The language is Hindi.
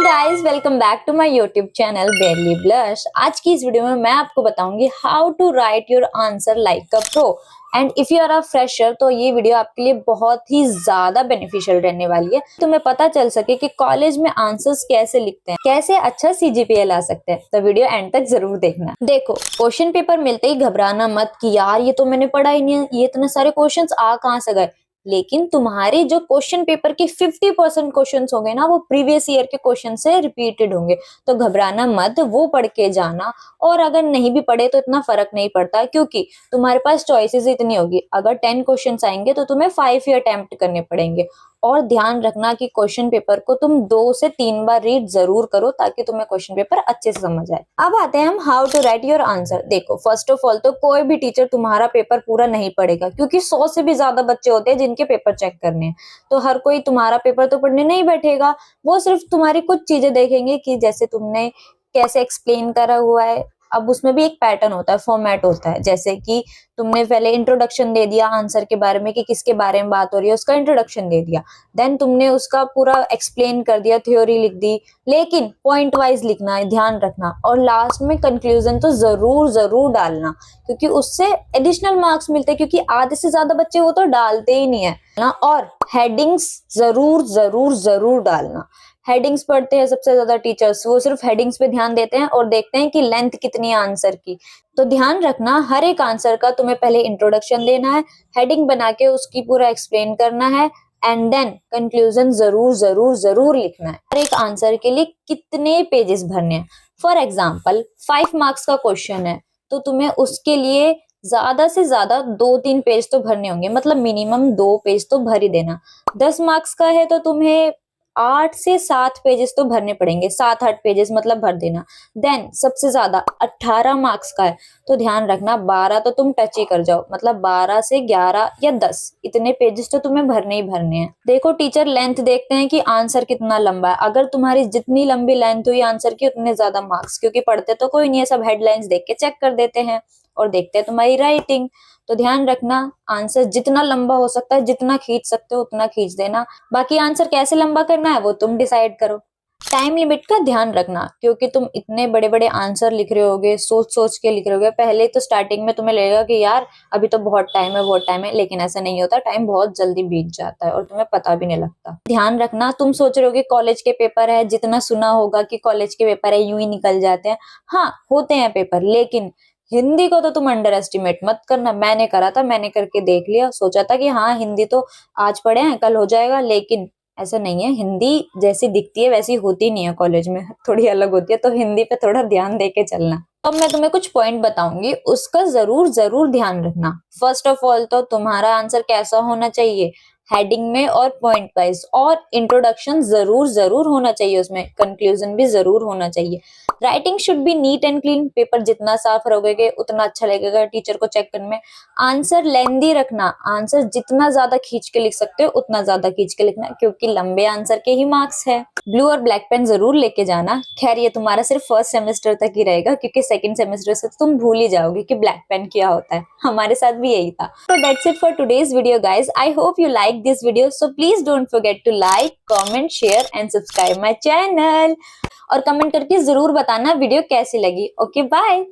Guys, welcome back to my YouTube channel barely blush. आज की इस वीडियो में मैं आपको बताऊंगी how to write your answer like a pro. And if you are a fresher तो ये वीडियो आपके लिए बहुत ही ज्यादा बेनिफिशियल रहने वाली है। तुम्हें पता चल सके कि कॉलेज में आंसर्स कैसे लिखते हैं, कैसे अच्छा सीजीपीए ला सकते हैं। तो वीडियो एंड तक जरूर देखना। देखो, क्वेश्चन पेपर मिलते ही घबराना मत कि यार ये तो मैंने पढ़ा ही नहीं है, ये इतने सारे क्वेश्चंस आ कहाँ से गए। लेकिन तुम्हारे जो क्वेश्चन पेपर के 50% क्वेश्चन होंगे ना, वो प्रीवियस ईयर के क्वेश्चन से रिपीटेड होंगे। तो घबराना मत, वो पढ़ के जाना। और अगर नहीं भी पढ़े तो इतना फर्क नहीं पड़ता, क्योंकि तुम्हारे पास चॉइसेस इतनी होगी। अगर 10 क्वेश्चन आएंगे तो तुम्हें 5 ही अटेम्प्ट करने पड़ेंगे। और ध्यान रखना कि क्वेश्चन पेपर को तुम 2 से 3 बार रीड जरूर करो, ताकि तुम्हें क्वेश्चन पेपर अच्छे से समझ आए। अब आते हैं हम how to write your answer. देखो, फर्स्ट ऑफ ऑल तो कोई भी टीचर तुम्हारा पेपर पूरा नहीं पढ़ेगा, क्योंकि 100 से भी ज्यादा बच्चे होते हैं जिनके पेपर चेक करने हैं। तो हर कोई तुम्हारा पेपर तो पढ़ने नहीं बैठेगा। वो सिर्फ तुम्हारी कुछ चीजें देखेंगे कि जैसे तुमने कैसे एक्सप्लेन करा हुआ है। अब उसमें भी एक पैटर्न होता है, फॉर्मेट होता है। जैसे कि तुमने पहले इंट्रोडक्शन दे दिया आंसर के बारे में कि किसके बारे में बात हो रही है, उसका इंट्रोडक्शन दे दिया। देन तुमने उसका पूरा एक्सप्लेन कर दिया, थ्योरी लिख दी। लेकिन पॉइंट वाइज लिखना है, ध्यान रखना। और लास्ट में कंक्लूजन तो जरूर जरूर डालना, क्योंकि उससे एडिशनल मार्क्स मिलते हैं। क्योंकि आधे से ज्यादा बच्चे वो तो डालते ही नहीं है ना। और हेडिंग्स जरूर जरूर जरूर डालना। हेडिंग्स पढ़ते हैं सबसे ज्यादा टीचर्स, वो सिर्फ हेडिंग्स पे ध्यान देते हैं और देखते हैं कि लेंथ कितनी है आंसर की। तो ध्यान रखना, हर एक आंसर का तुम्हें पहले इंट्रोडक्शन देना है, हेडिंग बना के उसकी पूरा एक्सप्लेन करना है, एंड देन कंक्लूजन जरूर जरूर जरूर लिखना है। हर एक आंसर के लिए कितने पेजेस भरने हैं। फॉर एग्जाम्पल 5 मार्क्स का क्वेश्चन है, तो तुम्हें उसके लिए ज्यादा से ज्यादा 2-3 पेज तो भरने होंगे, मतलब मिनिमम 2 पेज तो भर ही देना। 10 मार्क्स का है तो तुम्हें 8 से 7 पेजेस तो भरने पड़ेंगे, 7-8 पेजेस मतलब भर देना। देन सबसे ज्यादा 18 मार्क्स का है, तो ध्यान रखना 12 तो तुम टच ही कर जाओ, मतलब 12 से 11 या 10 इतने पेजेस तो तुम्हें भरने ही भरने हैं। देखो, टीचर लेंथ देखते हैं कि आंसर कितना लंबा है। अगर तुम्हारी जितनी लंबी लेंथ हुई आंसर की, उतने ज्यादा मार्क्स। क्योंकि पढ़ते तो कोई नहीं है, सब हेडलाइंस देख के चेक कर देते हैं और देखते हैं तुम्हारी राइटिंग। तो ध्यान रखना, आंसर जितना लंबा हो सकता है, जितना खींच सकते हो उतना खींच देना। बाकी आंसर कैसे लंबा करना है वो तुम डिसाइड करो। टाइम लिमिट का ध्यान रखना, क्योंकि तुम इतने बड़े बड़े आंसर लिख रहे होगे, सोच सोच के लिख रहे होगे। पहले तो स्टार्टिंग में तुम्हें लगेगा कि यार अभी तो बहुत टाइम है, बहुत टाइम है। लेकिन ऐसा नहीं होता, टाइम बहुत जल्दी बीत जाता है और तुम्हें पता भी नहीं लगता। ध्यान रखना, तुम सोच रहे हो कि कॉलेज के पेपर है, जितना सुना होगा कि कॉलेज के पेपर है यूं ही निकल जाते हैं। हाँ, होते हैं पेपर, लेकिन हिंदी को तो तुम अंडर एस्टिमेट मत करना। मैंने करा था, मैंने करके देख लिया, सोचा था कि हाँ हिंदी तो आज पढ़े हैं कल हो जाएगा, लेकिन ऐसा नहीं है। हिंदी जैसी दिखती है वैसी होती नहीं है, कॉलेज में थोड़ी अलग होती है। तो हिंदी पे थोड़ा ध्यान दे के चलना। अब मैं तुम्हें कुछ पॉइंट बताऊंगी, उसका जरूर जरूर ध्यान रखना। फर्स्ट ऑफ ऑल तो तुम्हारा आंसर कैसा होना चाहिए, हेडिंग में और पॉइंट वाइज। और इंट्रोडक्शन जरूर जरूर होना चाहिए, उसमें कंक्लूजन भी जरूर होना चाहिए। Writing should be neat and clean. Paper जितना साफ रहोगे उतना अच्छा लगेगा टीचर को चेक करने में। आंसर लेंदी रखना, आंसर जितना ज्यादा खींच के लिख सकते हो उतना ज्यादा खींच के लिखना, क्योंकि लंबे आंसर के ही मार्क्स है। ब्लू और ब्लैक पेन जरूर लेके जाना। खैर ये तुम्हारा सिर्फ फर्स्ट सेमेस्टर तक ही रहेगा, क्योंकि सेकंड सेमेस्टर से तुम भूल ही जाओगे कि ब्लैक पेन क्या होता है। हमारे साथ भी यही था। तो that's it for today's video guys. I hope you like this video, so please don't forget to like, comment, share and subscribe my channel. और कमेंट करके जरूर बताना वीडियो कैसी लगी। Okay, bye.